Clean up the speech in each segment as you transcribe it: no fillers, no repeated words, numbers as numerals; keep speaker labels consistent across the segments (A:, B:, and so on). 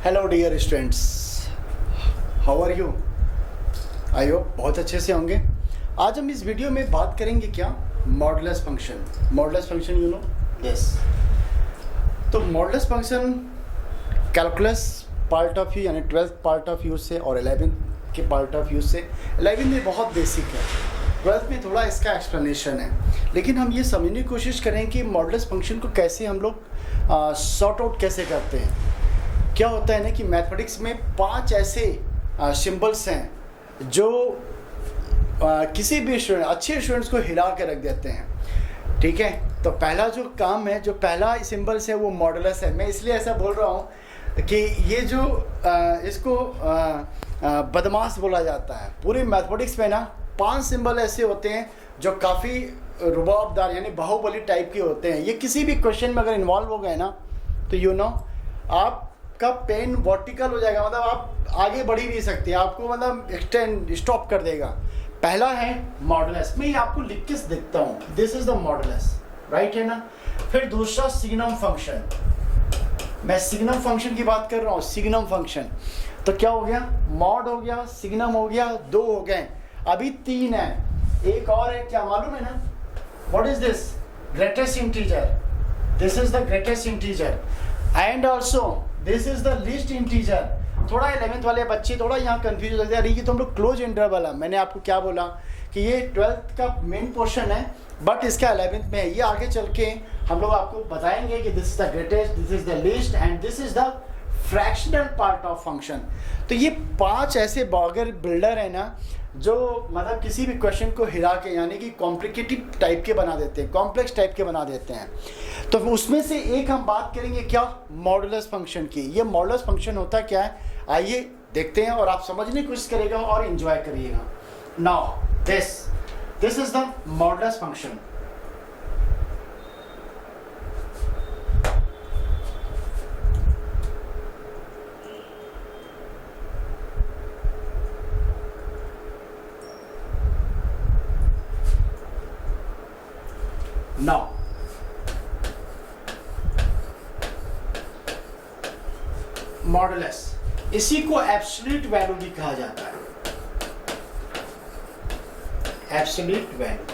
A: Hello dear students, how are you? I hope बहुत अच्छे से होंगे। आज हम इस वीडियो में बात करेंगे क्या, modulus function. Modulus function you know, yes. तो modulus function calculus part of view यानी 12th पार्ट ऑफ व्यू से और 11th के पार्ट ऑफ व्यू से, 11th में बहुत बेसिक है, 12th में थोड़ा इसका एक्सप्लेनेशन है। लेकिन हम ये समझने की कोशिश करें कि मॉडुलस फंक्शन को कैसे हम लोग सॉर्ट आउट कैसे करते हैं। क्या होता है ना कि मैथमेटिक्स में 5 ऐसे सिंबल्स हैं जो किसी भी स्टूडेंट, अच्छे स्टूडेंट्स को हिला के रख देते हैं। ठीक है, तो पहला जो काम है, जो पहला सिंबल्स है वो मॉडुलस है। मैं इसलिए ऐसा बोल रहा हूँ कि ये जो इसको बदमाश बोला जाता है। पूरे मैथमेटिक्स में ना 5 सिंबल ऐसे होते हैं जो काफ़ी रुबाबदार यानी बाहुबली टाइप के होते हैं। ये किसी भी क्वेश्चन में अगर इन्वॉल्व हो गए ना तो यू नो आपका पेन वर्टिकल हो जाएगा, मतलब आप आगे बढ़ ही नहीं सकते, आपको मतलब एक्सटेंड स्टॉप कर देगा। पहला है मॉडुलस, मैं आपको लिख के देखता हूँ, this is the modulus, right है ना। फिर दूसरा सिग्नम फंक्शन, मैं सिग्नम फंक्शन की बात कर रहा हूँ, सिग्नम फंक्शन। तो क्या हो गया, मॉड हो गया, सिग्नम हो गया, 2 हो गए, अभी 3 है, एक और है, क्या मालूम है ना, what is this, greatest integer, this is the greatest integer and also this is the least integer. थोड़ा 11th वाले बच्चे थोड़ा यहाँ कंफ्यूज हो जाते हैं, ये तो हम लोग क्लोज इंटरवल है। मैंने आपको क्या बोला कि ये 12th का मेन पोर्शन है, बट इसका 11th में है। ये आगे चल के हम लोग आपको बताएंगे कि this is the greatest, this is the least and this is the fractional part of function. तो ये 5 ऐसे बॉगर बिल्डर है ना जो मतलब किसी भी क्वेश्चन को हिला के यानी कि कॉम्प्लिकेटेड टाइप के बना देते हैं, कॉम्प्लेक्स टाइप के बना देते हैं। तो उसमें से एक हम बात करेंगे क्या, मॉडुलस फंक्शन की। ये मॉडुलस फंक्शन होता क्या है, आइए देखते हैं और आप समझने की कोशिश करिएगा और एंजॉय करिएगा। Now this is the modulus function. Now modulus, इसी को एब्सोल्यूट वैल्यू भी कहा जाता है, absolute value.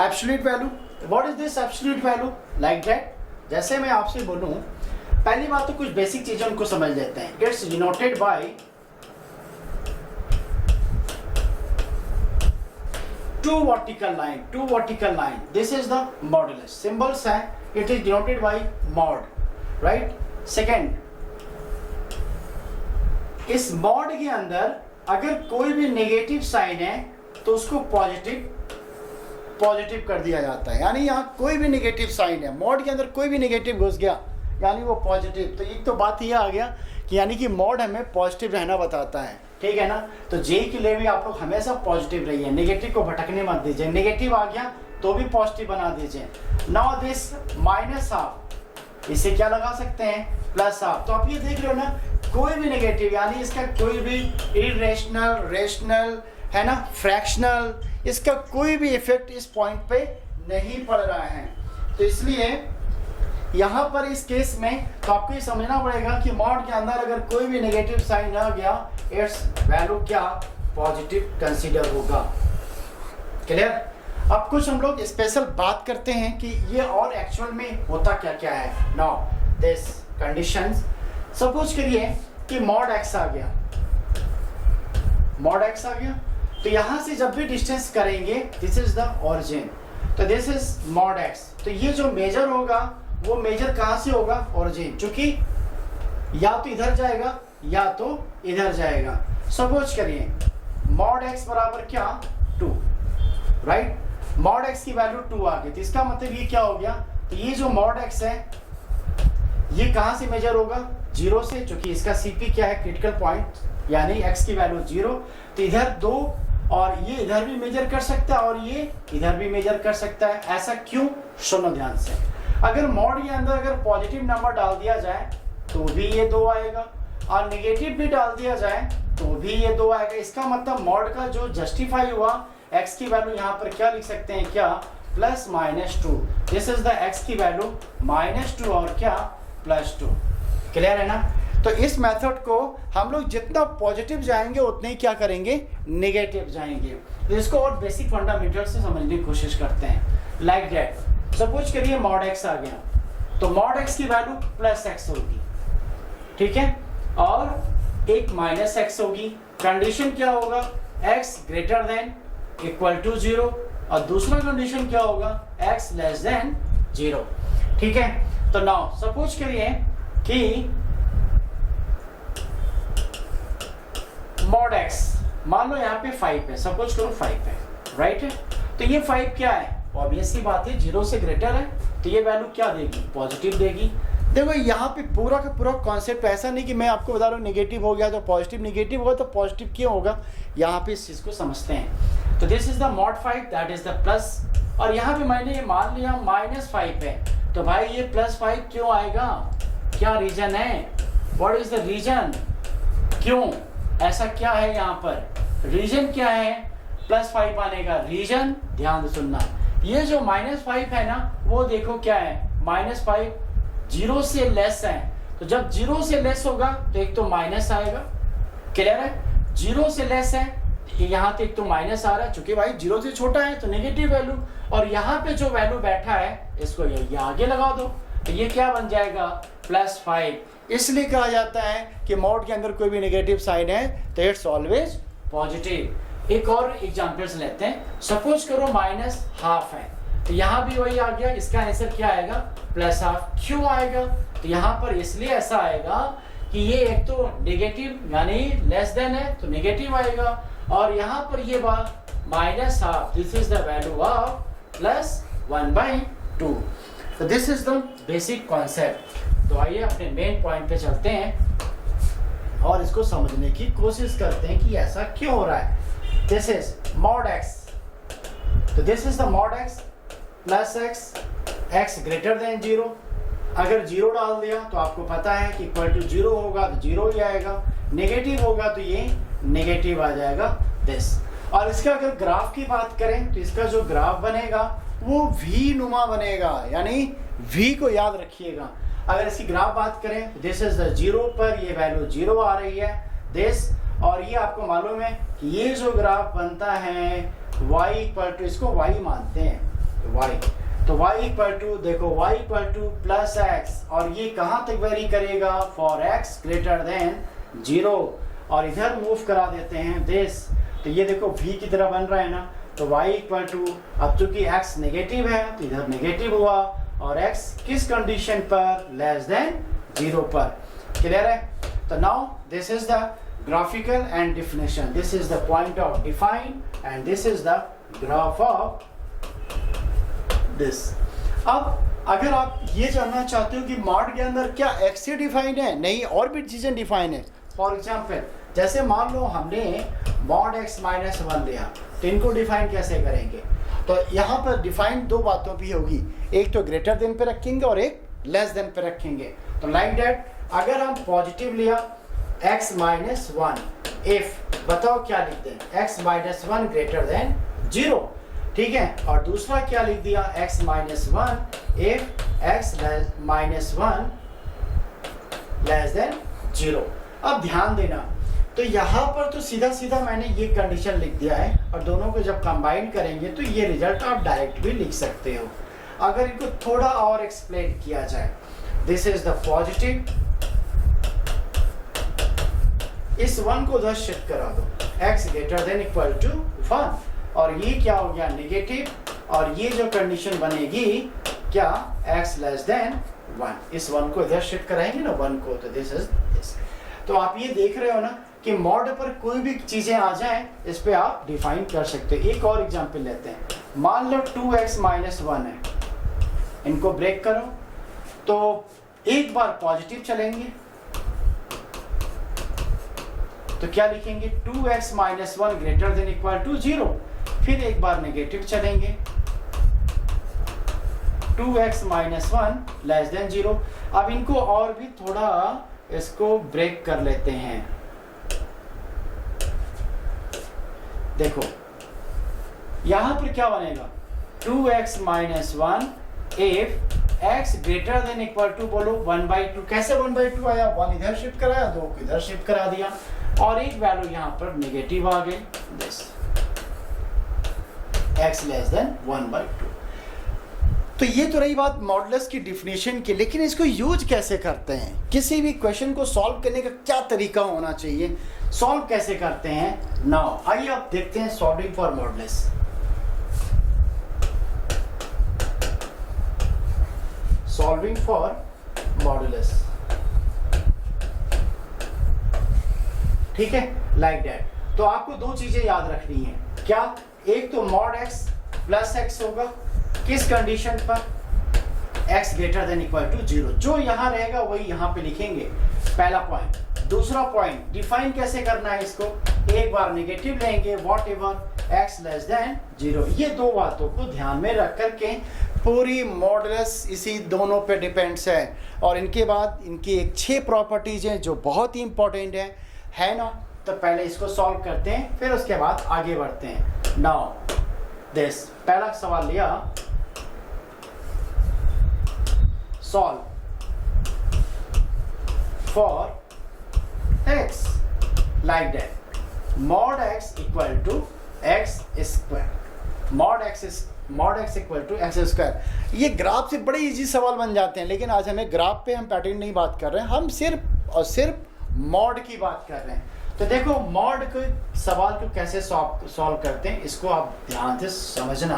A: Absolute value, what is this absolute value, like that. जैसे मैं आपसे बोलूं, पहली बात तो कुछ बेसिक चीजें उनको समझ लेते हैं। It's denoted by 2 vertical line, this is the modulus, symbols है, it is denoted by mod, right। Second, इस मॉड के अंदर अगर कोई भी नेगेटिव साइन है तो उसको पॉजिटिव कर दिया जाता है, यानी यहाँ कोई भी नेगेटिव साइन है, मॉड के अंदर कोई भी नेगेटिव घुस गया यानी वो पॉजिटिव। तो एक तो बात यह आ गया कि यानी कि मॉड हमें पॉजिटिव रहना बताता है, ठीक है ना। तो जे के लिए भी आप लोग हमेशा पॉजिटिव रहिए, नेगेटिव को भटकने मत दीजिए, नेगेटिव आ गया तो भी पॉजिटिव बना दीजिए। नाउ दिस माइनस हाफ, इसे क्या लगा सकते हैं, प्लस हाफ। तो आप ये देख रहे हो ना, कोई भी नेगेटिव यानी इसका कोई भी इरेशनल, रेशनल है ना, फ्रैक्शनल, इसका कोई भी इफेक्ट इस पॉइंट पे नहीं पड़ रहा है। तो इसलिए यहाँ पर इस केस में तो आपको ये समझना पड़ेगा कि मॉड के अंदर अगर कोई भी नेगेटिव साइन आ गया, इट्स वैल्यू क्या, पॉजिटिव कंसीडर होगा। क्लियर। अब कुछ हम लोग स्पेशल बात करते हैं कि ये और एक्चुअल में होता क्या क्या है। नाउ दिस कंडीशंस, सपोज करिए कि मॉड एक्स आ गया, मॉड एक्स आ गया, तो यहां से जब भी डिस्टेंस करेंगे, दिस इज द ओरिजिन, तो दिस इज मॉड एक्स। तो ये जो मेजर होगा वो मेजर कहां से होगा, ओरिजिन, क्योंकि या तो इधर जाएगा या तो इधर जाएगा। सपोज करिए मॉड एक्स बराबर क्या, 2, राइट। मॉड एक्स की वैल्यू 2 आ गई, तो इसका मतलब ये क्या हो गया, तो ये जो मॉड एक्स है ये कहां से मेजर होगा, 0 से, क्योंकि इसका सीपी क्या है, क्रिटिकल पॉइंट, यानी एक्स की वैल्यू 0। तो इधर 2 और ये इधर भी मेजर कर सकता है और ये इधर भी मेजर कर सकता है। ऐसा क्यों, सुनो ध्यान से। अगर मॉड के अंदर अगर पॉजिटिव नंबर डाल दिया जाए तो भी ये 2 आएगा, और नेगेटिव भी डाल दिया जाए तो भी ये 2 आएगा। इसका मतलब मॉड का जो जस्टिफाई हुआ, x की वैल्यू यहाँ पर क्या लिख सकते हैं, क्या, plus minus 2। This is the x की वैल्यू -2 और क्या प्लस 2। क्लियर है ना? तो इस मेथड को हम लोग जितना पॉजिटिव जाएंगे उतने ही क्या करेंगे, नेगेटिव जाएंगे। तो इसको और बेसिक फंडामेंटल से समझने की कोशिश करते हैं। लाइक दैट, सपोज करिए मॉड x आ गया, तो मॉड x की वैल्यू प्लस x होगी, ठीक है, और एक माइनस x होगी। कंडीशन क्या होगा, x greater than equal to 0, और दूसरा कंडीशन क्या होगा, x लेस देन 0, ठीक है। तो नाउ सपोज करिए कि मॉड x मान लो यहाँ पे 5 है, सपोज करो 5 है, राइट है। तो ये 5 क्या है, ऑब्वियस सी बात है 0 से ग्रेटर है, तो ये वैल्यू क्या देगी, पॉजिटिव देगी। देखो यहाँ पे पूरा का पूरा कॉन्सेप्ट ऐसा नहीं कि मैं आपको बता रहा हूँ नेगेटिव हो गया तो पॉजिटिव, नेगेटिव होगा तो पॉजिटिव क्यों होगा, यहाँ पे इस चीज़ को समझते हैं। तो this is the mod 5, that is the plus, और यहाँ पे मैंने ये मान लिया -5 है, तो भाई ये +5 क्यों आएगा, क्या रीजन है, व्हाट इज द रीजन, क्यों ऐसा क्या है, यहाँ पर रीजन क्या है +5 आने का, रीजन ध्यान से सुनना। ये जो -5 है ना, वो देखो क्या है, -5 0 से लेस है, तो जब 0 से लेस होगा तो एक तो माइनस आएगा, क्लियर है, 0 से लेस है यहाँ तो एक तो माइनस आ रहा है, चूंकि भाई 0 से छोटा है तो नेगेटिव वैल्यू, और यहाँ पे जो वैल्यू बैठा है इसको ये आगे लगा दो, तो ये क्या बन जाएगा +5। इसलिए कहा जाता है कि मॉड के अंदर कोई भी नेगेटिव साइन है तो इट्स ऑलवेज पॉजिटिव। एक और एग्जांपल्स लेते हैं, सपोज करो -12 है, तो यहाँ भी वही आ गया, इसका आंसर क्या आएगा +12। क्यों आएगा, तो यहाँ पर इसलिए ऐसा आएगा कि ये एक तो नेगेटिव यानी लेस देन है तो नेगेटिव आएगा, और यहाँ पर ये बात -12, this is the value of +1/2। तो this is the basic concept. तो आइए अपने मेन पॉइंट पे चलते हैं और इसको समझने की कोशिश करते हैं कि ऐसा क्यों हो रहा है। दिस इज मॉड x, तो this is the mod x plus x greater then 0। अगर 0 डाल दिया तो आपको पता है कि इक्वल टू 0 होगा तो 0 ही आएगा, नेगेटिव होगा तो ये नेगेटिव आ जाएगा दिस। और इसका अगर ग्राफ की बात करें तो इसका जो ग्राफ बनेगा वो V नुमा बनेगा, यानी V को याद रखिएगा। अगर इसकी ग्राफ बात करें, दिस इज द 0 पर ये वैल्यू 0 आ रही है दिस, और ये आपको मालूम है कि ये जो ग्राफ बनता है y इक्वल टू, इसको y मानते हैं y, तो y इक्वल टू देखो y इक्वल टू +x, और ये कहाँ तक वेरी करेगा, फॉर x ग्रेटर देन 0, और इधर मूव करा देते हैं दिस, तो ये देखो v की तरह बन रहा है ना, तो y इक्वल टू, अब चूंकि x नेगेटिव है तो इधर नेगेटिव हुआ, और x किस कंडीशन पर, लेस देन 0 पर, क्लियर है। तो now this is the graphical and definition, this is the point of define and this is the graph of this। अब अगर आप ये जानना चाहते हो कि मॉड के अंदर क्या x ही डिफाइन है, नहीं और भी चीजें डिफाइन है। फॉर एग्जाम्पल जैसे मान लो हमने मॉड x -1 लिया, तो इनको डिफाइन कैसे करेंगे, तो यहाँ पर डिफाइन दो बातों पे होगी, एक तो ग्रेटर देन पे रखेंगे और एक लेस देन पे रखेंगे। तो लाइक दैट अगर हम पॉजिटिव लिया x -1, इफ बताओ क्या लिख दें, x -1 ग्रेटर देन 0, ठीक है, और दूसरा क्या लिख दिया x -1 if x -1 less than 0। अब ध्यान देना, तो यहाँ पर तो सीधा सीधा मैंने ये कंडीशन लिख दिया है, और दोनों को जब कंबाइन करेंगे तो ये रिजल्ट आप डायरेक्ट भी लिख सकते हो। अगर इनको थोड़ा और एक्सप्लेन किया जाए, दिस इज द पॉजिटिव, इस 1 को उधर शिफ्ट करा दो, x greater than equal to 1, और ये क्या हो गया नेगेटिव, और ये जो कंडीशन बनेगी क्या, x लेस देन 1, इस 1 को इधर शिफ्ट कराएंगे ना 1 को, तो दिस इज दिस। तो आप ये देख रहे हो ना कि मॉड पर कोई भी चीजें आ जाएं इस पे आप डिफाइन कर सकते हो। एक और एग्जांपल लेते हैं, मान लो 2x -1 है, इनको ब्रेक करो, तो एक बार पॉजिटिव चलेंगे तो क्या लिखेंगे 2x -1 greater than equal to 0, फिर एक बार नेगेटिव चलेंगे 2x -1 लेस देन 0। अब इनको और भी थोड़ा इसको ब्रेक कर लेते हैं, देखो यहां पर क्या बनेगा 2x -1 if x greater than equal to बोलो 1/2। कैसे 1/2 आया? 1 इधर शिफ्ट कराया, 2 को इधर शिफ्ट करा दिया और एक वैल्यू यहाँ पर नेगेटिव आ गई, दिस x लेस देन 1/2। तो ये तो रही बात मॉडुलस की डिफिनेशन की, लेकिन इसको यूज कैसे करते हैं? किसी भी क्वेश्चन को सॉल्व करने का क्या तरीका होना चाहिए? सॉल्व कैसे करते हैं? नाउ आइए आप देखते हैं solving for modulus. Solving for modulus, ठीक है, लाइक दैट। तो आपको दो चीजें याद रखनी है। क्या? एक तो मॉड x प्लस x होगा, किस कंडीशन पर? x greater than equal to 0। जो यहां रहेगा वही यहां पे लिखेंगे, पहला पॉइंट। दूसरा पॉइंट, डिफाइन कैसे करना है इसको? एक बार नेगेटिव लेंगे, what ever x less then 0। ये दो बातों को ध्यान में रख करके पूरी मॉडुलस इसी दोनों पे डिपेंड्स है। और इनके बाद इनकी एक 6 प्रॉपर्टीज हैं जो बहुत ही इंपॉर्टेंट है ना? तो पहले इसको सॉल्व करते हैं, फिर उसके बाद आगे बढ़ते हैं। नाउ दिस पहला सवाल लिया, solve for x like that, mod x equal to x square, mod x equal to x square। ये ग्राफ से बड़े इजी सवाल बन जाते हैं, लेकिन आज हमें ग्राफ पे हम पैटर्न नहीं बात कर रहे हैं, हम सिर्फ और सिर्फ मॉड की बात कर रहे हैं। तो देखो मॉड के सवाल को कैसे सॉल्व करते हैं, इसको आप ध्यान से समझना।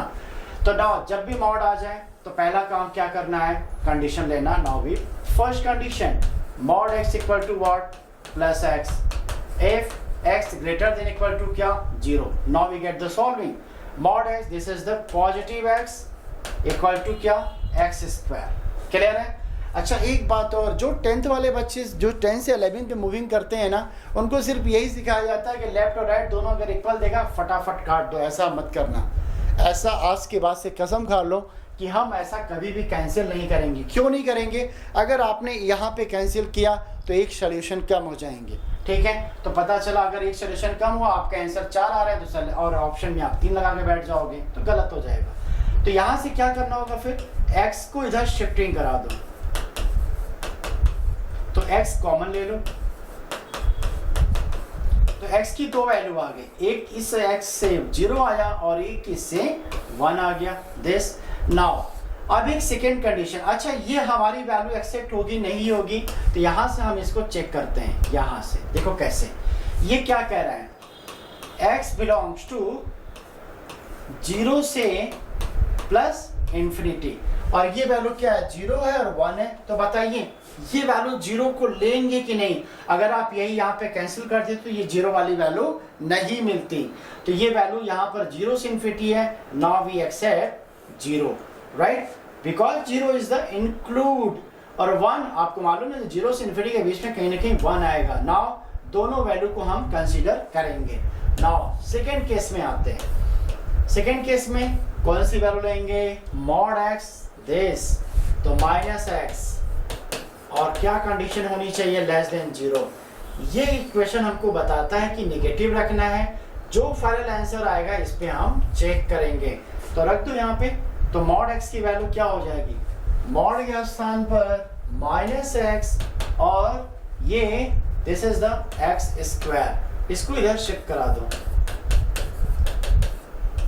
A: तो नाउ जब भी मॉड आ जाए तो पहला काम क्या करना है? कंडीशन लेना। Now we first condition, mod x equal to what? Plus x, if x greater than equal to क्या? 0। now we get the solving, mod x, this is the positive x equal to क्या? x square। Clear है? अच्छा एक बात और, जो 10th वाले बच्चे जो 10 से 11 पे मूविंग करते हैं ना, उनको सिर्फ यही सिखाया जाता है कि लेफ्ट और राइट दोनों अगर इक्वल देगा फटाफट काट दो। ऐसा मत करना, ऐसा आज के बाद से कसम खा लो कि हम ऐसा कभी भी कैंसिल नहीं करेंगे। क्यों नहीं करेंगे? अगर आपने यहाँ पे कैंसिल किया तो एक सोल्यूशन कम हो जाएंगे, ठीक है? तो पता चला अगर एक सोल्यूशन कम हुआ, आपका आंसर 4 आ रहा है तो और ऑप्शन में आप 3 लगा के बैठ जाओगे तो गलत हो जाएगा। तो यहाँ से क्या करना होगा? फिर x को इधर शिफ्टिंग करा दो, तो x कॉमन ले लो, तो x की 2 वैल्यू आ गई, एक इस x से 0 आया और एक इससे 1 आ गया, दिस। नाउ अब एक सेकेंड कंडीशन, अच्छा ये हमारी वैल्यू एक्सेप्ट होगी नहीं होगी? तो यहां से हम इसको चेक करते हैं। यहां से देखो कैसे, ये क्या कह रहा है? x बिलोंग्स टू 0 से प्लस इंफिनिटी, और ये वैल्यू क्या है? 0 है और 1 है। तो बताइए ये वैल्यू 0 को लेंगे कि नहीं? अगर आप यही यहाँ पे कैंसिल कर देते तो ये 0 वाली वैल्यू नहीं मिलती। तो ये वैल्यू यहाँ पर 0 से इंफिनिटी है। Now we accept 0, right? Because 0 is the include, और 1 आपको मालूम है 0 से इंफिनिटी के बीच में कहीं ना कहीं 1 आएगा। नाउ दोनों वैल्यू को हम कंसीडर करेंगे। नाउ सेकेंड केस में आते हैं। सेकेंड केस में कौन सी वैल्यू लेंगे? मॉड x दिस, तो माइनस x, और क्या कंडीशन होनी चाहिए? Less than 0। ये इक्वेशन हमको बताता है कि नेगेटिव रखना है। जो फाइनल आंसर आएगा इस पे हम चेक करेंगे। तो रख दो यहाँ पे, तो मॉड x की वैल्यू क्या हो जाएगी? मॉड के स्थान पर माइनस x, और ये this is the x square, इसको इधर शिफ्ट करा दो।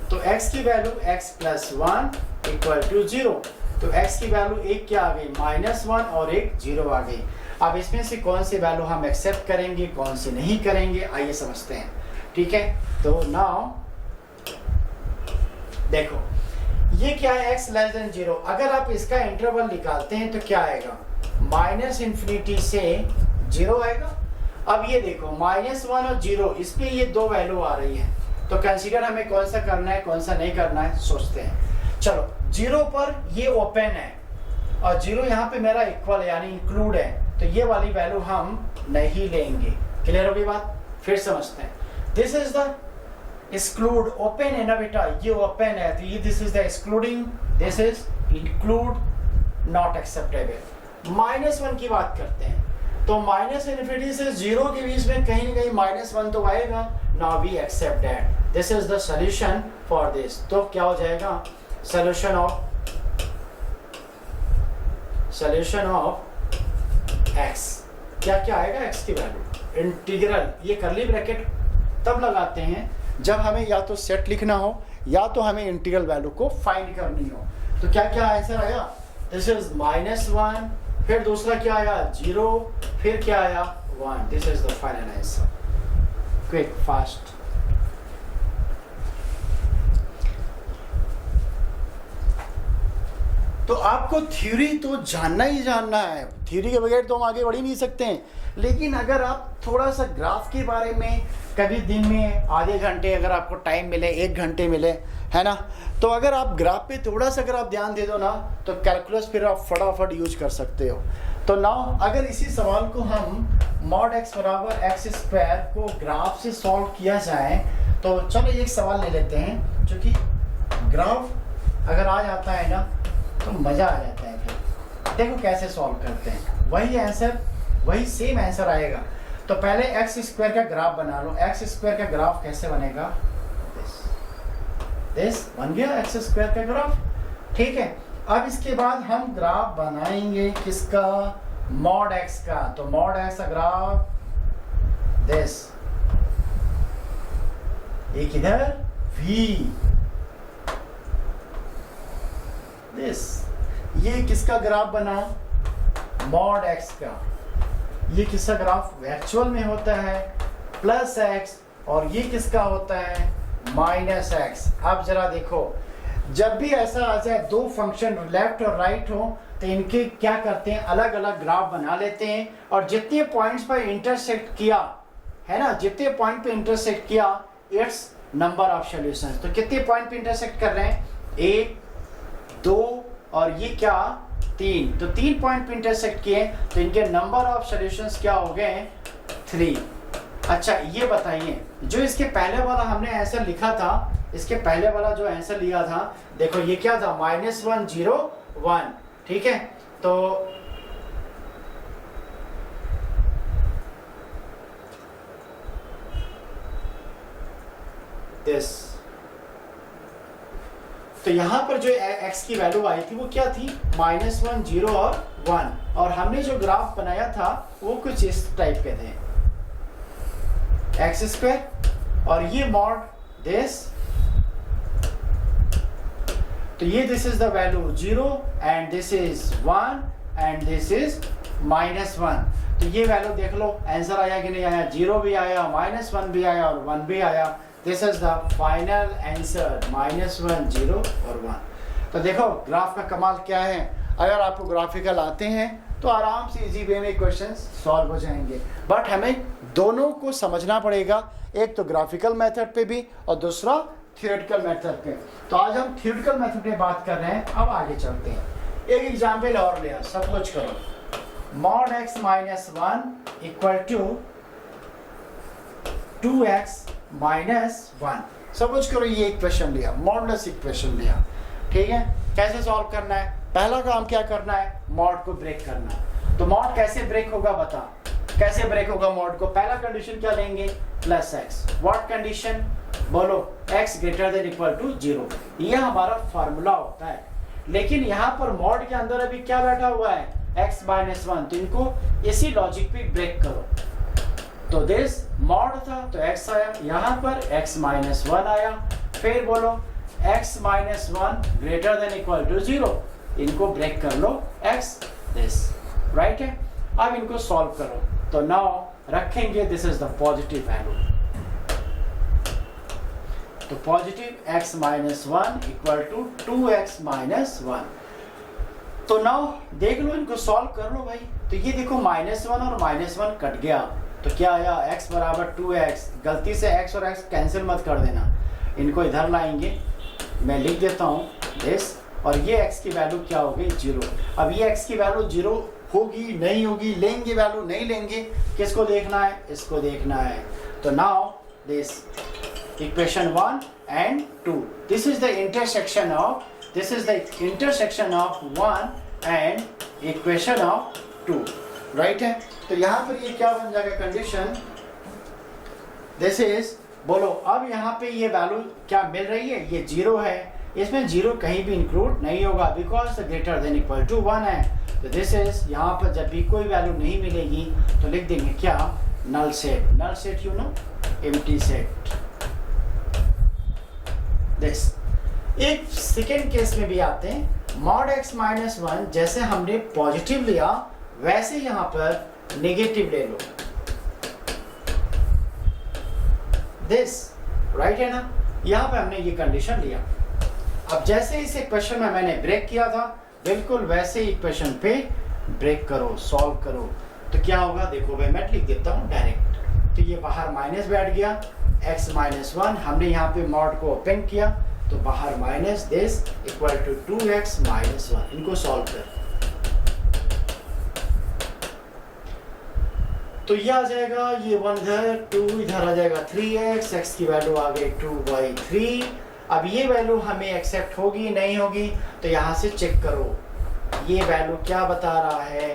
A: तो x की value x plus 1 equal to 0। तो x की वैल्यू एक क्या आ गई? -1 और एक 0 आ गई। अब इसमें से कौन सी वैल्यू हम एक्सेप्ट करेंगे, कौन सी नहीं करेंगे, आइए समझते हैं, ठीक है? तो नाउ देखो ये क्या है? x less then 0। अगर आप इसका इंटरवल निकालते हैं तो क्या आएगा? माइनस इंफिनिटी से 0 आएगा। अब ये देखो -1 और 0, इसमें ये 2 वैल्यू आ रही है। तो कंसीडर हमें कौन सा करना है, कौन सा नहीं करना है, सोचते हैं। चलो 0 पर ये ओपन है और 0 यहाँ पे मेरा इक्वल यानी इंक्लूड है, तो ये वाली वैल्यू हम नहीं लेंगे। क्लियर होगी बात? फिर समझते हैं। This is the exclude, open है ना बेटा, ये ओपन है तो ये this is the excluding, this is include, not acceptable. -1 की बात करते हैं, तो माइनस इन्फिनिटी से 0 के बीच में कहीं ना कहीं -1 तो आएगा। Now we accept that, this is the solution for this. तो क्या हो जाएगा? Solution of solution of x, क्या क्या आएगा x की वैल्यू, इंटीग्रल, ये करली ब्रैकेट तब लगाते हैं जब हमें या तो सेट लिखना हो या तो हमें इंटीग्रल वैल्यू को फाइंड करनी हो। तो क्या क्या आंसर आया, दिस इज -1, फिर दूसरा क्या आया 0, फिर क्या आया 1, this is the final answer. Quick fast. तो आपको थ्योरी तो जानना ही जानना है, थ्योरी के बगैर तो हम आगे बढ़ ही नहीं सकते हैं। लेकिन अगर आप थोड़ा सा ग्राफ के बारे में कभी दिन में आधे घंटे अगर आपको टाइम मिले, 1 घंटे मिले, है ना, तो अगर आप ग्राफ पे थोड़ा सा अगर आप ध्यान दे दो ना तो कैलकुलस फिर आप फटाफट यूज कर सकते हो। तो नाउ अगर इसी सवाल को हम mod x बराबर x² को ग्राफ से सॉल्व किया जाए तो चलो एक सवाल ले लेते हैं, जो कि ग्राफ अगर आ जाता है ना तो मज़ा आ जाता है। फिर देखो कैसे सॉल्व करते हैं, वही आंसर, वही सेम आंसर आएगा। तो पहले x² का ग्राफ बना लो। x² का ग्राफ कैसे बनेगा, दिस बन गया x² का ग्राफ, ठीक है। अब इसके बाद हम ग्राफ बनाएंगे किसका, mod x का। तो mod x का ग्राफ दिस, एक इधर v, दिस, ये किसका ग्राफ बना, mod x का। ये किसका ग्राफ एक्चुअल में होता है +x, और ये किसका होता है -x। अब जरा देखो, जब भी ऐसा आ जाए दो फंक्शन लेफ्ट और राइट हो तो इनके क्या करते हैं, अलग अलग ग्राफ बना लेते हैं, और जितने पॉइंट्स पर इंटरसेक्ट किया है ना, जितने पॉइंट पे इंटरसेक्ट किया इट्स नंबर ऑफ सॉल्यूशंस। तो कितने पॉइंट पे इंटरसेक्ट कर रहे हैं, 1, 2 और ये क्या 3, तो 3 पॉइंट पे इंटरसेक्ट किए, तो इनके नंबर ऑफ सॉल्यूशंस क्या हो गए 3। अच्छा ये बताइए, जो इसके पहले वाला हमने आंसर लिखा था, इसके पहले वाला जो आंसर लिया था, देखो ये क्या था -1 0 1, ठीक है। तो दिस, तो यहां पर जो x की वैल्यू आई थी वो क्या थी, -1 0 और 1, और हमने जो ग्राफ बनाया था वो कुछ इस टाइप के थे, x², और ये mod दिस, तो ये this is the value 0 and this is 1 and this is -1। तो ये वैल्यू देख लो आंसर आया कि नहीं आया, 0 भी आया, -1 भी आया और 1 भी आया। This is the final answer, -1 0 और 1। तो देखो ग्राफ का कमाल क्या है, अगर आपको ग्राफिकल आते हैं तो आराम से इजी वे में क्वेश्चंस सॉल्व हो जाएंगे, बट हमें दोनों को समझना पड़ेगा, एक तो ग्राफिकल मेथड पे भी और दूसरा थियोरेटिकल मेथड पे। तो आज हम थियोरेटिकल मेथड पे बात कर रहे हैं, अब आगे चलते हैं। एक एग्जाम्पल और लिया, सब कुछ करो, mod x - 1 equal to 2x - 1, सब कुछ करो। ये इक्वेशन लिया, मॉडुलस इक्वेशन लिया, ठीक है। कैसे सॉल्व करना है, पहला काम क्या करना है, मॉड को ब्रेक करना है। तो मॉड कैसे ब्रेक होगा बता, कैसे ब्रेक होगा मॉड को, पहला कंडीशन क्या लेंगे +x, व्हाट कंडीशन बोलो, x > 0, यह हमारा फार्मूला होता है। लेकिन यहाँ पर मॉड के अंदर अभी क्या बैठा हुआ है x - 1, तो इनको इसी लॉजिक पे ब्रेक करो। तो दिस मॉड था तो x आया, यहाँ पर x - 1 आया, फिर बोलो x - 1 > 0, इनको ब्रेक कर लो x दिस, राइट है। अब इनको सॉल्व करो, तो नाउ रखेंगे this is the positive value, तो positive x - 1 equal to 2x - 1। तो नाउ देख लो, इनको सॉल्व कर लो भाई। तो ये देखो -1 और -1 कट गया, तो क्या आया x बराबर 2x, गलती से x और x कैंसिल मत कर देना, इनको इधर लाएंगे, मैं लिख देता हूँ दिस, और ये x की वैल्यू क्या होगी 0। अब ये x की वैल्यू 0 होगी नहीं होगी, लेंगे वैल्यू नहीं लेंगे, किसको देखना है, इसको देखना है। तो now this equation 1 and 2, this is the intersection of 1 and equation of 2, right है। तो यहाँ पर ये क्या बन जाएगा कंडीशन, this is, बोलो अब यहाँ पे ये वैल्यू क्या मिल रही है, ये 0 है, इसमें 0 कहीं भी इंक्लूड नहीं होगा बिकॉज > 1 है। तो दिस इज, यहाँ पर जब भी कोई वैल्यू नहीं मिलेगी तो लिख देंगे क्या, null set. Null set you know, empty set. This एक सेकेंड केस में भी आते हैं, मॉड x माइनस 1 जैसे हमने पॉजिटिव लिया वैसे यहाँ पर नेगेटिव ले लो। दिस राइट है ना, यहाँ पे हमने ये कंडीशन लिया। अब जैसे इस इक्वेशन में मैंने ब्रेक किया था, बिल्कुल वैसे ही इक्वेशन पे ब्रेक करो, सॉल्व करो। तो क्या होगा देखो भाई, मैं लिख देता हूँ डायरेक्ट। तो ये बाहर माइनस बैठ गया, x माइनस 1, हमने यहाँ पे मॉड को ओपन किया तो बाहर minus this equal to 2x minus 1। इनको सॉल्व कर तो ये आ जाएगा, ये 1 इधर, 2 इधर आ जाएगा, 3x, x की वैल्यू आ गई 2/3। अब ये वैल्यू हमें एक्सेप्ट होगी नहीं होगी, तो यहाँ से चेक करो ये वैल्यू क्या बता रहा है,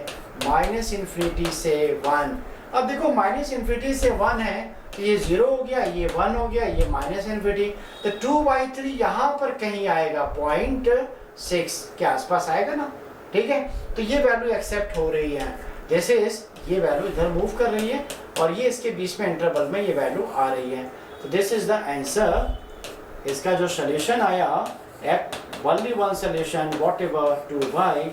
A: माइनस इन्फिनिटी से 1। अब देखो माइनस इन्फिनिटी से 1 है तो ये 0 हो गया, ये 1 हो गया, ये माइनस इन्फिनिटी, तो 2/3 यहाँ पर कहीं आएगा, 0.6 के आसपास आएगा ना, ठीक है। तो ये वैल्यू एक्सेप्ट हो रही है, जैसे ये वैल्यू इधर मूव कर रही है और ये इसके बीच में इंटरवल में ये वैल्यू आ रही है। तो दिस इज द आंसर। इसका जो सॉल्यूशन आया, only one solution, whatever 2/3।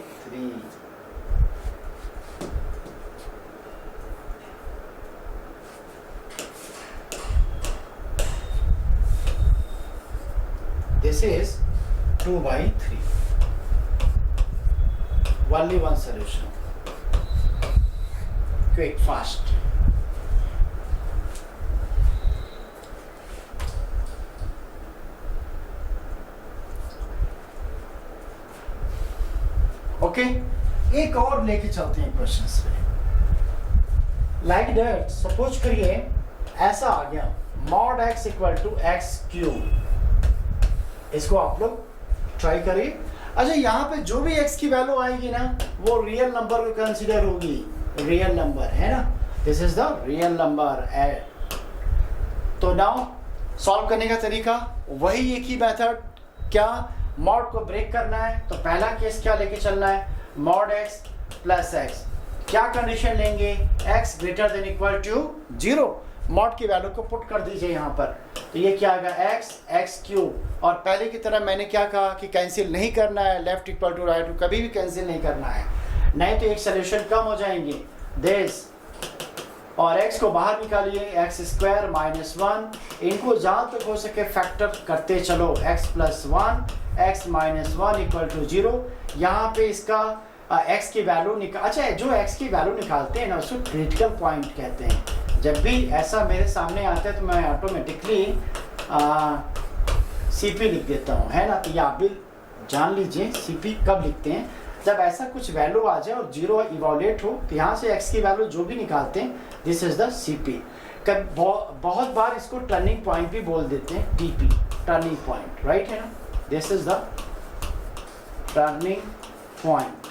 A: This is 2/3, only one solution, quick, fast। Okay, एक और लेके चलते हैं क्वेश्चंस पे। लाइक दैट, सपोज करिए ऐसा आ गया, mod x equal to x cube. इसको आप लोग ट्राई करिए। अच्छा, यहाँ पे जो भी x की वैल्यू आएगी ना, वो रियल नंबर को कंसीडर होगी, रियल नंबर है ना, this is the real number. तो नाउ सॉल्व करने का तरीका वही एक ही मेथड। क्या, मॉड को ब्रेक करना है तो पहला केस क्या लेके चलना है, मॉड x प्लस x। क्या कंडीशन लेंगे, x greater than equal to 0। Mod की वैल्यू को पुट कर दीजिए यहाँ पर, तो ये क्या आएगा, x क्यूब। और पहले की तरह मैंने क्या कहा कि कैंसिल नहीं करना है, लेफ्ट इक्वल टू राइट कभी भी कैंसिल नहीं करना है, नहीं तो एक सोल्यूशन कम हो जाएंगे, दिस। और x को बाहर निकालिए, x² माइनस 1। इनको जहाँ तक हो सके फैक्टर करते चलो, x plus 1, x minus 1 equal to 0। यहाँ पे इसका x की वैल्यू अच्छा, जो x की वैल्यू निकालते हैं ना उसको क्रिटिकल पॉइंट कहते हैं। जब भी ऐसा मेरे सामने आता है तो मैं ऑटोमेटिकली CP लिख देता हूँ, है ना। तो ये आप भी जान लीजिए CP कब लिखते हैं, जब ऐसा कुछ वैल्यू आ जाए और 0 इवोलेट हो, तो यहाँ से x की वैल्यू जो भी निकालते हैं, दिस इज द CP। बहुत बार इसको टर्निंग पॉइंट भी बोल देते हैं, TP, टर्निंग पॉइंट, राइट है ना। This is the turning point.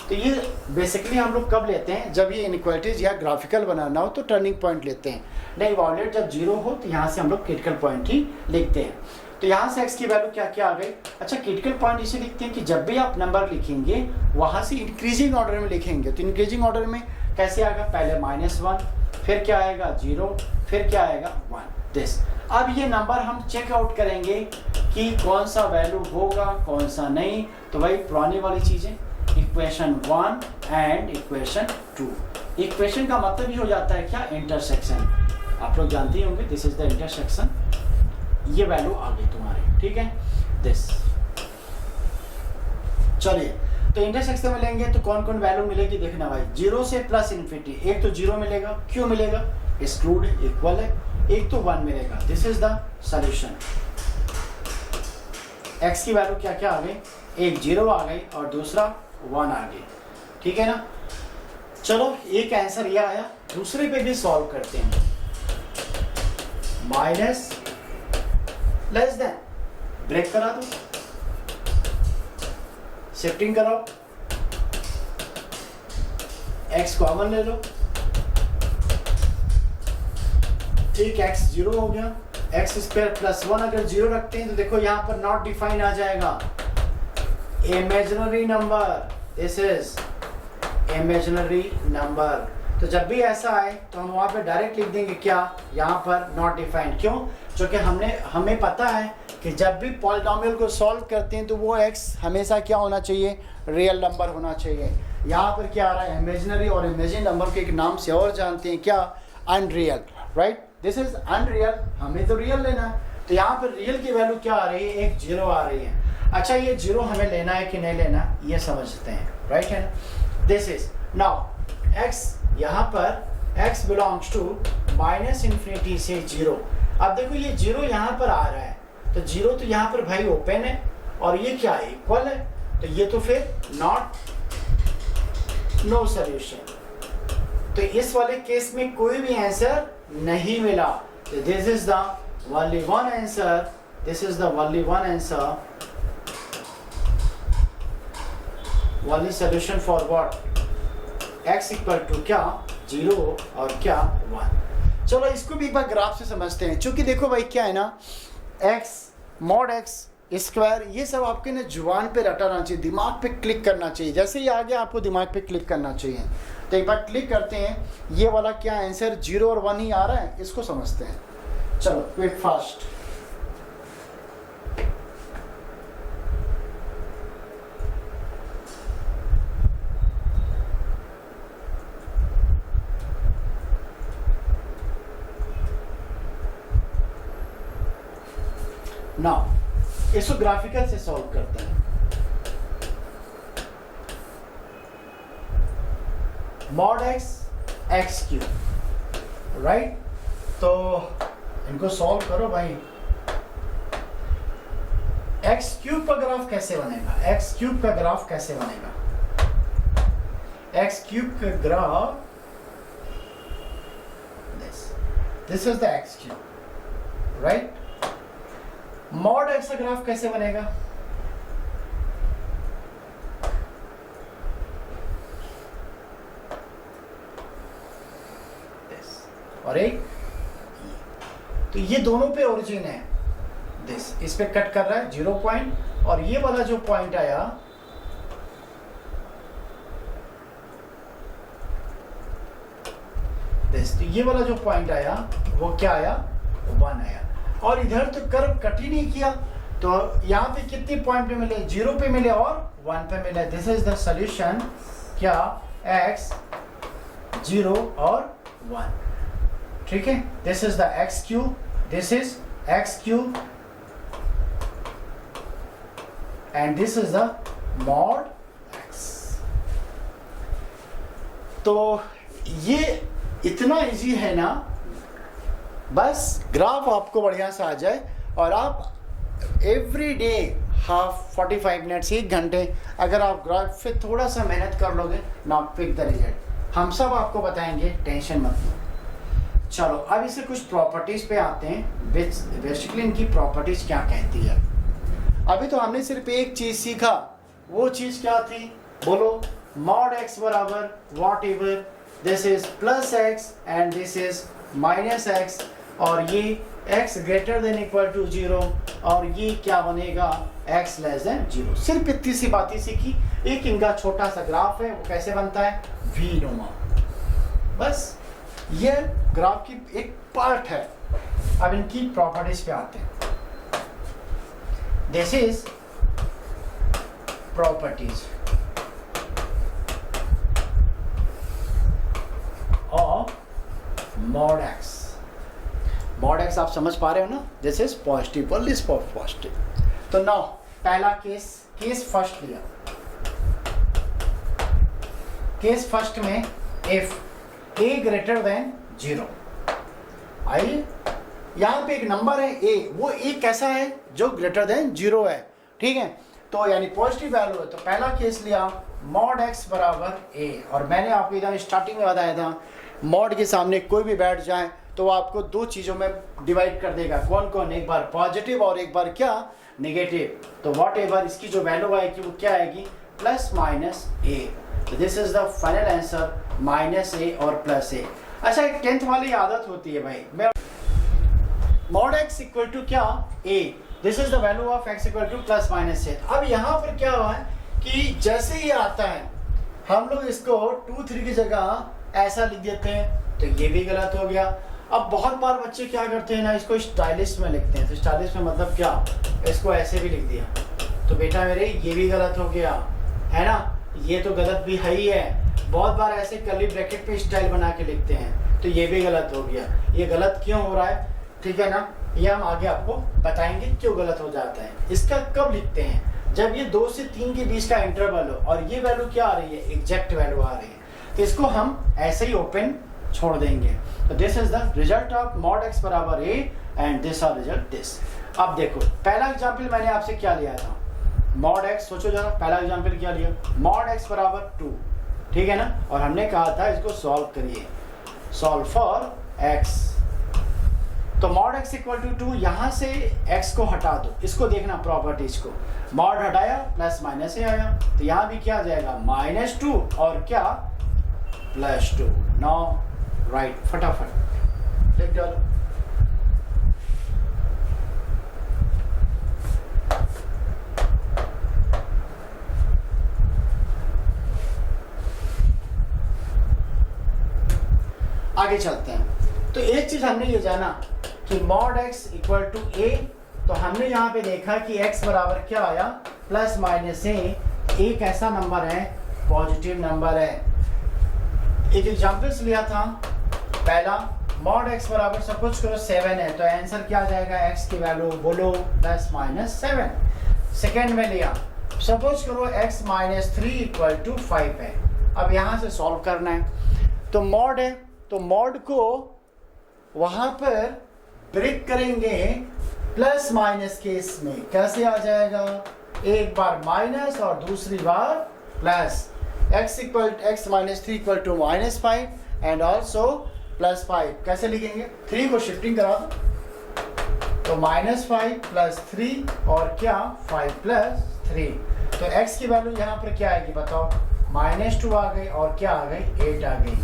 A: तो ये बेसिकली हम लोग कब लेते हैं, जब ये इनइक्वालिटीज या ग्राफिकल बनाना हो तो टर्निंग पॉइंट लेते हैं, नहीं वॉलेट जब 0 हो तो यहाँ से हम लोग क्रिटिकल पॉइंट ही लिखते हैं। तो यहाँ से x की वैल्यू क्या क्या आ गई। अच्छा, क्रिटिकल पॉइंट इसे लिखते हैं कि जब भी आप नंबर लिखेंगे वहाँ से इंक्रीजिंग ऑर्डर में लिखेंगे। तो इंक्रीजिंग ऑर्डर में कैसे आएगा, पहले -1, फिर क्या आएगा 0, फिर क्या आएगा 1, दिस। अब ये नंबर हम चेकआउट करेंगे कि कौन सा वैल्यू होगा कौन सा नहीं। तो वही पुरानी वाली चीज़ें, इक्वेशन 1 एंड इक्वेशन 2। इक्वेशन का मतलब ही हो जाता है क्या, इंटरसेक्शन। आप लोग जानते ही होंगे, दिस इज द इंटरसेक्शन। ये वैल्यू आ गई तुम्हारी, ठीक है, दिस। चलिए, तो इंटरसेक्शन में लेंगे तो कौन कौन वैल्यू मिलेगी देखना भाई। 0 से प्लस इन्फिनिटी, एक तो 0 मिलेगा, क्यों मिलेगा, एक्सक्लूड है, इक्वल है। एक तो 1 मिलेगा, this is the solution. x की वैल्यू क्या क्या आ गई, एक 0 आ गई और दूसरा 1 आ गई, ठीक है ना। चलो, एक आंसर ये आया, दूसरे पे भी सॉल्व करते हैं। माइनस लेस देन, ब्रेक करा दो, शिफ्टिंग कराओ, x कॉमन ले लो, ठीक, x 0 हो गया। x² प्लस 1 अगर 0 रखते हैं तो देखो यहाँ पर नॉट डिफाइन आ जाएगा, imaginary number, this is imaginary number. तो जब भी ऐसा आए तो हम वहाँ पे डायरेक्ट लिख देंगे क्या, यहाँ पर नॉट डिफाइंड। क्यों? क्योंकि हमें पता है कि जब भी पॉलिनोमियल को सॉल्व करते हैं तो वो x हमेशा क्या होना चाहिए, रियल नंबर होना चाहिए। यहाँ पर क्या आ रहा है, इमेजिनरी, और इमेजिनरी नंबर के एक नाम से और जानते हैं क्या, unreal, right. This is unreal, हमें तो रियल लेना है। तो यहाँ पर रियल की वैल्यू क्या आ रही है, एक जीरो आ रही है। अच्छा, ये जीरो हमें लेना है कि नहीं लेना, ये समझते हैं, राइट है ना। दिस इज नाउ x, यहाँ पर x belongs to minus infinity से जीरो। अब देखो ये जीरो यहाँ पर आ रहा है, तो जीरो तो यहाँ पर भाई ओपन है, और ये क्या है, इक्वल है, तो ये तो फिर नॉट, नो सॉल्यूशन। तो इस वाले केस में कोई भी आंसर नहीं मिला। तो this is the only one answer, this is the only one answer, only solution for what, x equal to क्या, जीरो और क्या, वन। चलो इसको भी एक बार ग्राफ से समझते हैं। चूंकि देखो भाई क्या है ना, x मॉड x स्क्वायर, ये सब आपके ना जुबान पे रटा रहना चाहिए, दिमाग पे क्लिक करना चाहिए। जैसे ही आ गया आपको दिमाग पे क्लिक करना चाहिए। तो एक बार क्लिक करते हैं, ये वाला क्या आंसर जीरो और वन ही आ रहा है, इसको समझते हैं। चलो क्विक फास्ट। नाउ इसको ग्राफिकल से सॉल्व करते हैं। Mod x x cube, right. तो इनको सॉल्व करो भाई। एक्स क्यूब का ग्राफ कैसे बनेगा, एक्स क्यूब का ग्राफ कैसे बनेगा, एक्स क्यूब का graph, this is the x cube, right. Mod x का ग्राफ कैसे बनेगा, और एक, तो ये दोनों पे ओरिजिन है, दिस इस पे कट कर रहा है 0 पॉइंट, और ये वाला जो पॉइंट आया दिस, तो ये वाला जो पॉइंट आया वो क्या आया, 1 आया। और इधर तो कर्व कट ही नहीं किया, तो यहाँ पे कितने पॉइंट पे मिले, 0 पे मिले और 1 पे मिले। दिस इज द सॉल्यूशन, क्या, x 0 और 1, ठीक है। This is the x cube, this is x cube, and this is the mod x. तो ये इतना इजी है ना, बस ग्राफ आपको बढ़िया से आ जाए और आप एवरी डे हाफ 45 मिनट्स, 1 घंटे अगर आप ग्राफ पे थोड़ा सा मेहनत कर लोगे ना, पिक द रिजल्ट। हम सब आपको बताएंगे, टेंशन मत लो। चलो अब इसे कुछ प्रॉपर्टीज पे आते हैं, बेसिकली इनकी प्रॉपर्टीज क्या कहती है। अभी तो हमने सिर्फ एक चीज सीखा, वो चीज क्या थी, बोलो। मॉड एक्स बराबर whatever, this is plus x and this is minus x, और ये x greater than equal to 0, और ये क्या बनेगा, x लेस देन 0। सिर्फ इतनी सी बातें सीखी। एक इनका छोटा सा ग्राफ है, वो कैसे बनता है, वी नुमा। बस ये ग्राफ की एक पार्ट है। अब इनकी प्रॉपर्टीज पे आते हैं। This is properties of mod x. Mod x आप समझ पा रहे हो ना, this is positive, only positive. तो नाउ पहला केस फर्स्ट लिया। केस फर्स्ट में इफ a ग्रेटर देन 0, आइए यहाँ पे एक नंबर है a, वो a कैसा है, जो ग्रेटर देन 0 है, ठीक है। तो यानी पॉजिटिव वैल्यू है। तो पहला केस लिया मॉड x बराबर a, और मैंने आपको इधर स्टार्टिंग में बताया था, मॉड के सामने कोई भी बैठ जाए तो वो आपको दो चीज़ों में डिवाइड कर देगा। कौन कौन, एक बार पॉजिटिव और एक बार क्या, नेगेटिव। तो वॉट एवर इसकी जो वैल्यू आएगी वो क्या आएगी, प्लस माइनस a। तो this is the final answer, minus a और प्लस a। अच्छा, एक 10th वाली आदत होती है भाई, मैं मॉड x इक्वल टू क्या, a, this is the value of x equal to plus minus a। अब यहाँ पर क्या हुआ है कि जैसे ही आता है हम लोग इसको 2 3 की जगह ऐसा लिख देते हैं, तो ये भी गलत हो गया। अब बहुत बार बच्चे क्या करते हैं ना, इसको स्टाइलिश में लिखते हैं। तो स्टाइलिश में मतलब क्या, इसको ऐसे भी लिख दिया, तो बेटा मेरे ये भी गलत हो गया, है ना, ये तो गलत भी है ही है। बहुत बार ऐसे कर्ली ब्रैकेट पे स्टाइल बना के लिखते हैं, तो ये भी गलत हो गया। ये गलत क्यों हो रहा है, ठीक है ना, ये हम आगे आपको बताएंगे क्यों गलत हो जाता है। इसका कब लिखते हैं, जब ये 2 से 3 के बीच का इंटरवल हो और ये वैल्यू क्या आ रही है, एग्जैक्ट वैल्यू आ रही है, तो इसको हम ऐसे ही ओपन छोड़ देंगे। तो this is the result of mod x बराबर a and this are result this. अब देखो पहला एग्जांपल मैंने आपसे क्या लिया था, मॉड x, सोचो जरा पहला एग्जांपल क्या लिया, मॉड x बराबर 2, ठीक है ना, और हमने कहा था इसको सॉल्व करिए, सॉल्व फॉर x। तो मॉड x इक्वल टू 2, यहां से x को हटा दो, इसको देखना प्रॉपर्टीज को, मॉड हटाया प्लस माइनस से आया, तो यहां भी क्या आ जाएगा -2 और क्या +2। नाउ राइट, फटाफट लिख डालो। आगे चलते हैं। तो एक चीज हमने ये जाना कि mod x equal to a, तो हमने यहाँ पे देखा कि x बराबर क्या आया, प्लस माइनस a। एक ऐसा नंबर है, पॉजिटिव नंबर है। एक एग्जाम्पल्स लिया था, पहला मॉड x बराबर सपोज करो 7 है, तो आंसर क्या आ जाएगा, x की वैल्यू बोलो +7। सेकेंड में लिया, सपोज करो x -3 इक्वल टू 5 है। अब यहाँ से सॉल्व करना है, तो मॉड है, तो मॉड को वहां पर ब्रेक करेंगे प्लस माइनस केस में, कैसे आ जाएगा, एक बार माइनस और दूसरी बार plus. x -3 equal to -5 and also +5, कैसे लिखेंगे, 3 को शिफ्टिंग करा दो, तो -5 + 3 और क्या 5 + 3, तो x की वैल्यू यहाँ पर क्या आएगी बताओ, -2 आ गई और क्या आ गई 8 आ गई।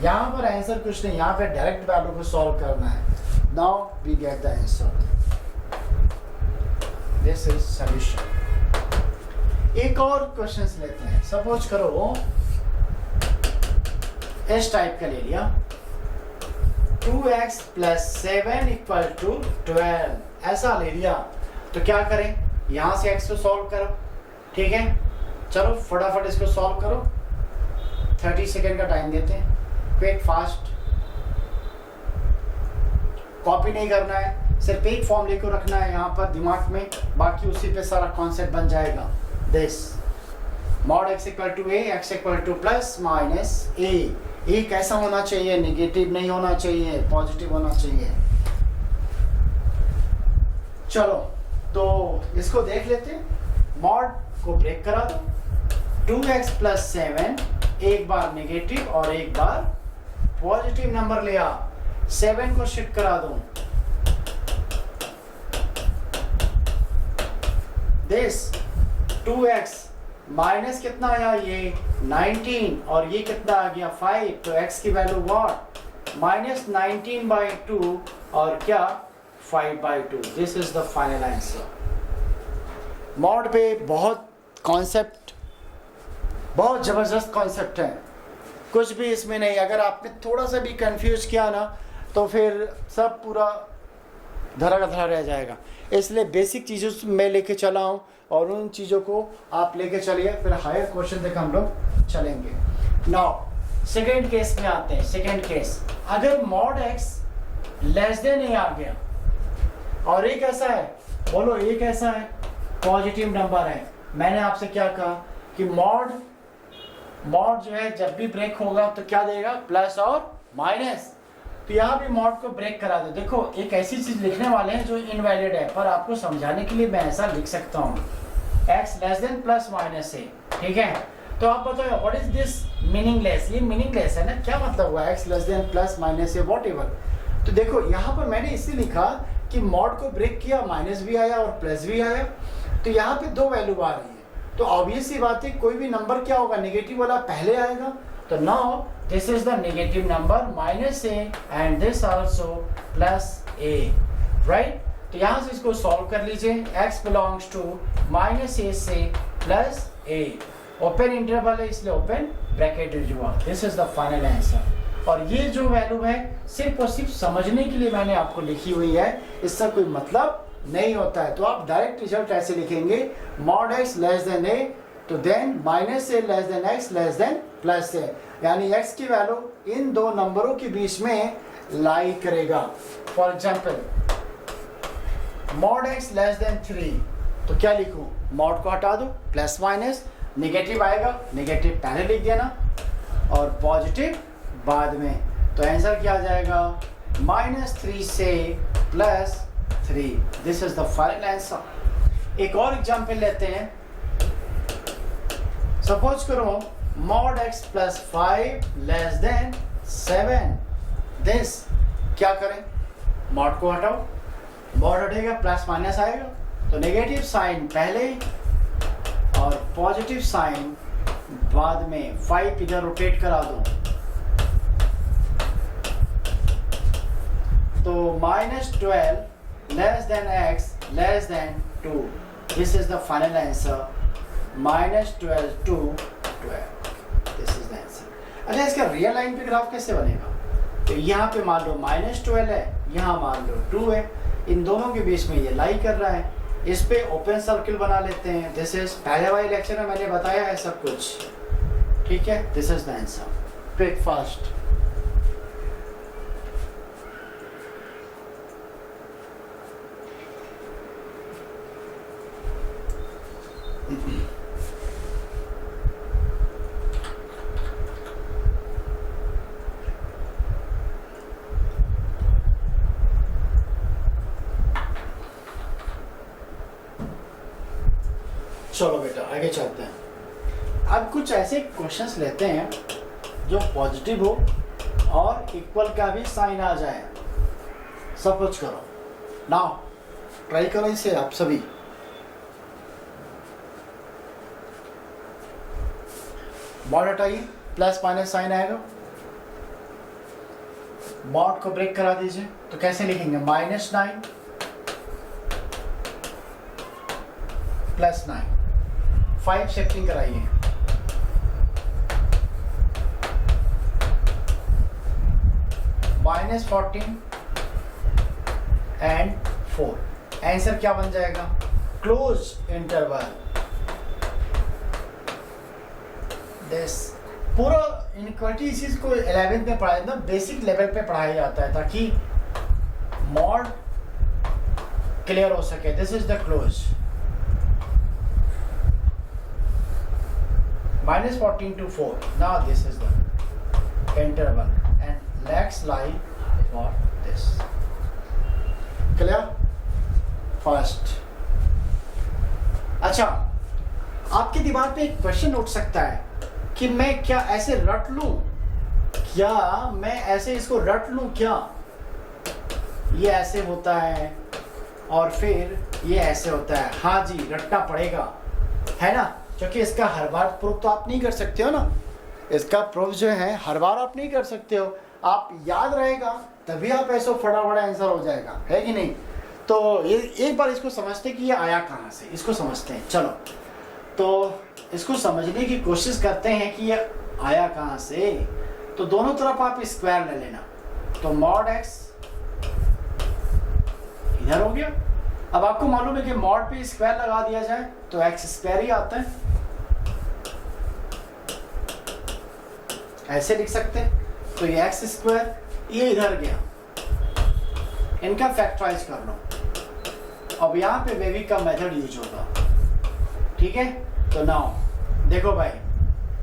A: यहाँ पर आंसर कुछ नहीं, यहाँ पे डायरेक्ट वैल्यू को सॉल्व करना है। Now we get the answer, this is solution. एक और क्वेश्चंस लेते हैं, सपोज करो इस टाइप का ले लिया, 2x + 7 इक्वल टू 12, ऐसा ले लिया, तो क्या करें, यहां से x को सॉल्व करो, ठीक है, चलो फटाफट इसको सॉल्व करो, 30 सेकेंड का टाइम देते हैं, क्विक फास्ट, कॉपी नहीं करना है, सिर्फ एक फॉर्मूले को रखना है यहाँ पर दिमाग में, बाकी उसी पे सारा कॉन्सेप्ट बन जाएगा। This mod x equal to a, x equal to plus minus a, ये कैसा होना चाहिए, नेगेटिव नहीं होना चाहिए, पॉजिटिव होना चाहिए। चलो तो इसको देख लेते हैं, मॉड को ब्रेक करा दो, 2x + 7, एक बार नेगेटिव और एक बार पॉजिटिव नंबर लिया, 7 को शिफ्ट करा दो, दिस 2x माइनस कितना आया, ये 19 और ये कितना आ गया 5, तो x की वैल्यू व्हाट, -19/2 और क्या 5/2। This is the final answer. Mod पे बहुत कॉन्सेप्ट, बहुत जबरदस्त कॉन्सेप्ट है, कुछ भी इसमें नहीं, अगर आपने थोड़ा सा भी कंफ्यूज किया ना तो फिर सब पूरा धरा का धरा रह जाएगा। इसलिए बेसिक चीज़ों में लेके चला हूँ और उन चीज़ों को आप लेके चलिए, फिर हायर क्वेश्चन तक हम लोग चलेंगे। नाउ सेकेंड केस में आते हैं। सेकेंड केस, अगर mod x less than a आ गया और एक ऐसा है, बोलो एक ऐसा है पॉजिटिव नंबर है, मैंने आपसे क्या कहा कि मॉड जो है जब भी ब्रेक होगा तो क्या देगा, प्लस और माइनस, तो यहाँ भी मॉड को ब्रेक करा दो। देखो एक ऐसी चीज लिखने वाले हैं जो इनवैलिड है, पर आपको समझाने के लिए मैं ऐसा लिख सकता हूँ, x less than plus minus है, ठीक है, तो आप बताओ व्हाट इज दिस मीनिंगलेस, ये मीनिंगलेस है ना, क्या मतलब हुआ x less than plus minus है व्हाटएवर। तो देखो यहाँ पर मैंने इसलिए लिखा कि मॉड को ब्रेक किया, माइनस भी आया और प्लस भी आया, तो यहाँ पे 2 वैल्यू आ रही है, तो ऑब्वियस सी बात है कोई भी नंबर क्या होगा, नेगेटिव वाला पहले आएगा, तो now this is the negative number -a and this also +a, right. तो यहाँ से इसको सॉल्व कर लीजिए, x बिलोंग्स टू -a से ए, ओपन इंटरवल है इसलिए ओपन ब्रैकेट हुआ। This is the final answer. और ये जो वैल्यू है सिर्फ और सिर्फ समझने के लिए मैंने आपको लिखी हुई है, इसका कोई मतलब नहीं होता है। तो आप डायरेक्ट रिजल्ट ऐसे लिखेंगे, mod x less than a, तो then minus a less than x less than plus a, यानी एक्स की वैल्यू इन दो नंबरों के बीच में लाई करेगा। For example mod x less then 3, तो क्या लिखूं, मॉड को हटा दो, प्लस माइनस, नेगेटिव आएगा, नेगेटिव पहले लिख देना और पॉजिटिव बाद में। तो आंसर क्या आ जाएगा, -3 से +3। This is the final answer. एक और एग्जांपल लेते हैं। सपोज करो mod x plus 5 less than 7। This क्या करें, मॉड को हटाओ, मॉड हटेगा प्लस माइनस आएगा, तो नेगेटिव साइन पहले और पॉजिटिव साइन बाद में। 5 इधर रोटेट करा दो, तो -12 less than x less then 2। This is the final answer, -12 to 12। This is the answer. अच्छा, इसका रियल लाइन पे ग्राफ कैसे बनेगा, तो यहाँ पे मान लो -12 है, यहाँ मान लो 2 है, इन दोनों के बीच में ये लाई कर रहा है, इस पे ओपन सर्किल बना लेते हैं। दिस इज पहले वाले लेक्चर में मैंने बताया है सब कुछ, ठीक है। This is the answer, quick fast. चलो बेटा आगे चलते हैं। अब कुछ ऐसे क्वेश्चंस लेते हैं जो पॉजिटिव हो और इक्वल का भी साइन आ जाए। सपोज करो, नाउ ट्राई करो इसे आप सभी। मॉड हटाइए, प्लस माइनस साइन आएगा, मॉड को ब्रेक करा दीजिए, तो कैसे लिखेंगे, -9 +9। 5 शिफ्टिंग कराइए, -14 एंड 4। आंसर क्या बन जाएगा, क्लोज इंटरवल। दिस पूरा इनइक्वालिटी इस चीज को 11th में पढ़ाया था, बेसिक लेवल पे पढ़ाया जाता है ताकि मॉड क्लियर हो सके। This is the close, -14 to 4. Now this is the interval and let's lie for this. Clear? First. अच्छा, आपके दिमाग पे एक क्वेश्चन उठ सकता है कि मैं क्या ऐसे रट लूं, क्या मैं ऐसे इसको रट लूं, क्या ये ऐसे होता है और फिर ये ऐसे होता है। हाँ जी, रटना पड़ेगा, है ना, क्योंकि इसका हर बार प्रूफ तो आप नहीं कर सकते हो ना। इसका प्रूफ जो है हर बार आप नहीं कर सकते हो, आप याद रहेगा तभी आप ऐसा फटाफट आंसर हो जाएगा, है कि नहीं। तो ये एक बार इसको समझते कि ये आया कहाँ से, इसको समझते हैं। चलो, तो इसको समझने की कोशिश करते हैं कि ये आया कहाँ से। तो दोनों तरफ आप स्क्वायर ले लेना, तो मॉड एक्स इधर हो गया। अब आपको मालूम है कि मॉड पे स्क्वायर लगा दिया जाए तो एक्स स्क्वायर ही आता है, ऐसे लिख सकते हैं। तो ये एक्स स्क्वायर, ये इधर गया, इनका फैक्टराइज कर लो। अब यहाँ पे बेबी का मेथड यूज होगा, ठीक है। तो नाउ देखो भाई,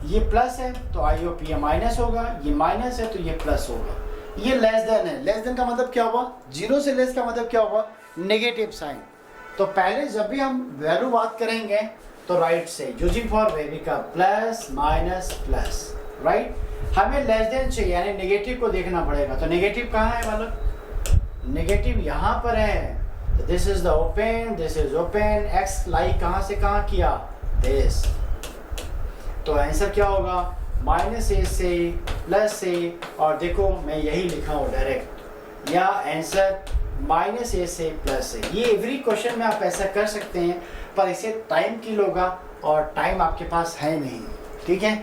A: ये प्लस है तो आईओपी ये माइनस होगा, ये माइनस है तो ये प्लस होगा। ये लेस देन है, लेस देन का मतलब क्या हुआ, 0 से लेस का मतलब क्या हुआ, नेगेटिव साइन। तो पहले जब भी हम वैल्यू बात करेंगे तो राइट से यूजिंग फॉर बेबी का प्लस माइनस प्लस, राइट। हमें लेस देन चाहिए यानी नेगेटिव को देखना पड़ेगा। तो नेगेटिव कहाँ है, मतलब नेगेटिव यहाँ पर है। This is the open, this is open, x lie कहाँ से कहाँ किया, दिस। तो आंसर क्या होगा, -a से +a, और देखो मैं यही लिखा हूँ डायरेक्ट, या आंसर -a से +a। ये एवरी क्वेश्चन में आप ऐसा कर सकते हैं, पर इसे टाइम किल होगा और टाइम आपके पास है नहीं, ठीक है।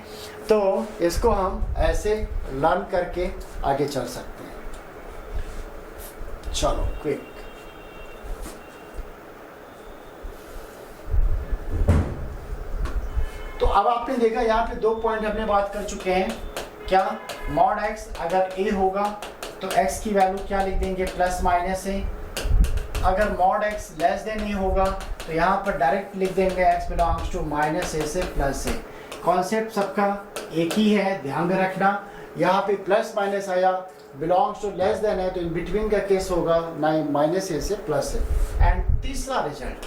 A: तो इसको हम ऐसे लर्न करके आगे चल सकते हैं। चलो क्विक। तो अब आपने देखा यहाँ पे 2 पॉइंट हमने बात कर चुके हैं। क्या मॉड x अगर a होगा तो x की वैल्यू क्या लिख देंगे, प्लस माइनस a। अगर mod x less than a होगा तो यहाँ पर डायरेक्ट लिख देंगे x belongs to minus a से प्लस a। कॉन्सेप्ट सबका एक ही है, ध्यान में रखना। यहाँ पे प्लस माइनस आया, बिलोंग्स टू लेस देन है तो इन बिटवीन का केस होगा माइनस a से प्लस a। एंड तीसरा result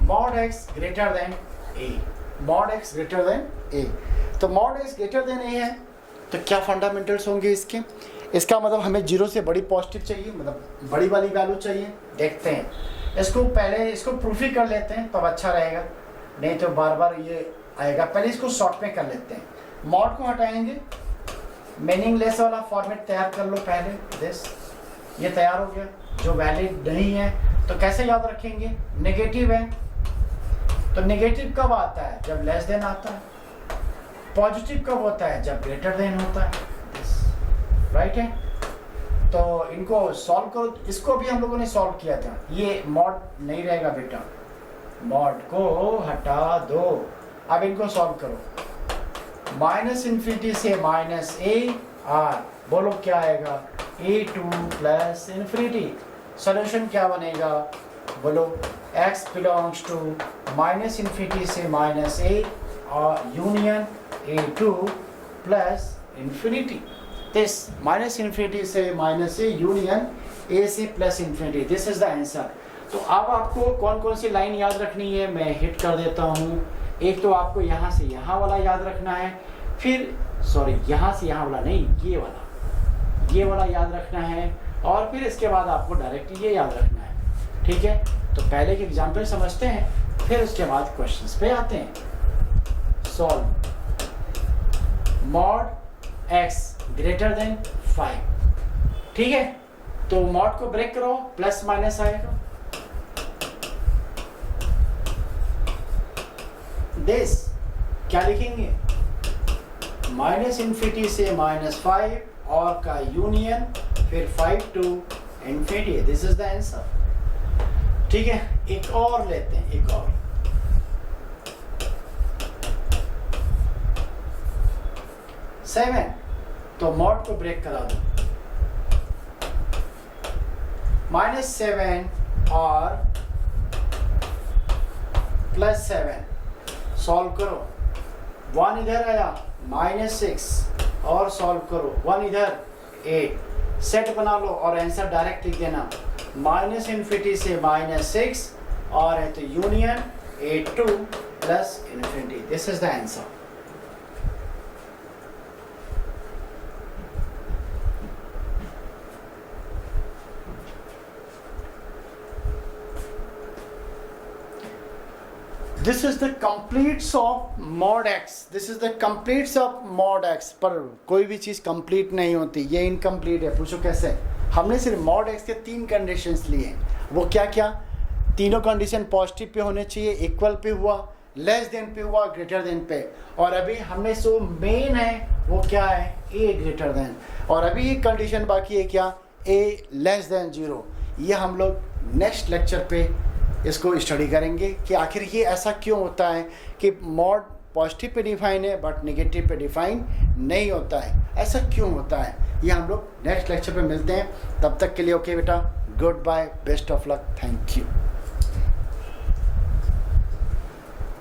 A: mod x greater than a, mod x greater than a। तो mod x greater than a है तो क्या फंडामेंटल्स होंगे इसके। इसका मतलब हमें 0 से बड़ी पॉजिटिव चाहिए, मतलब बड़ी वाली वैल्यू चाहिए। देखते हैं इसको, पहले इसको प्रूफ ही कर लेते हैं तब अच्छा रहेगा, नहीं तो बार बार ये आएगा। पहले इसको शॉर्ट में कर लेते हैं। मॉड को हटाएंगे, मीनिंगलेस वाला फॉर्मेट तैयार कर लो पहले। दिस ये तैयार हो गया, जो वैलिड नहीं है तो कैसे याद रखेंगे, नेगेटिव है तो नेगेटिव कब आता है, जब लेस देन आता है। पॉजिटिव कब होता है, जब ग्रेटर देन होता है, राइट है। तो इनको सॉल्व करो। इसको भी हम लोगों ने सॉल्व किया था, ये मॉड नहीं रहेगा बेटा, मॉड को हटा दो। अब इनको सॉल्व करो। माइनस इन्फिनिटी से माइनस a r, बोलो क्या आएगा, a2 प्लस इन्फिनिटी। सोल्यूशन क्या बनेगा, बोलो x belongs to minus infinity से माइनस a और union a2 plus infinity. This minus infinity से माइनस a यूनियन a से plus infinity, this is the answer. तो अब आपको कौन कौन सी लाइन याद रखनी है, मैं हिट कर देता हूँ। एक तो आपको यहाँ से यहाँ वाला याद रखना है, फिर सॉरी यहाँ से यहाँ वाला नहीं, ये वाला याद रखना है, और फिर इसके बाद आपको डायरेक्ट ये याद रखना है, ठीक है। तो पहले के एग्जाम्पल समझते हैं, फिर उसके बाद क्वेश्चंस पे आते हैं। Solve mod x greater then 5, ठीक है। तो मॉड को ब्रेक करो, प्लस माइनस आएगा। दिस क्या लिखेंगे, माइनस इन्फिनिटी से माइनस 5 और का यूनियन, फिर 5 to infinity, this is the answer, ठीक है। एक और लेते हैं, एक और। सेवन, तो मॉड को ब्रेक करा दो। -7 और +7 सॉल्व करो। 1 इधर आया, -6 और सॉल्व करो, 1 इधर 8। सेट बना लो और आंसर डायरेक्ट लिख देना, माइनस इन्फिनिटी से -6 और है तो union a2 plus infinity, this is the answer. This is the completes of mod x. This is the completes of mod x. पर कोई भी चीज़ complete नहीं होती, ये incomplete है। पूछो कैसे। हमने सिर्फ mod x के 3 कंडीशंस लिए, वो क्या क्या, तीनों कंडीशन पॉजिटिव पे होने चाहिए, इक्वल पे हुआ, लेस देन पे हुआ, ग्रेटर देन पे। और अभी हमने सो मेन है वो क्या है, a ग्रेटर देन। और अभी एक कंडीशन बाकी है क्या, a लेस देन 0। ये हम लोग नेक्स्ट लेक्चर पे इसको स्टडी करेंगे कि आखिर ये ऐसा क्यों होता है कि मॉड पॉजिटिव पे डिफाइन है बट नेगेटिव पे डिफाइन नहीं होता है, ऐसा क्यों होता है। ये हम लोग नेक्स्ट लेक्चर पे मिलते हैं, तब तक के लिए ओके बेटा, good bye, best of luck, thank you.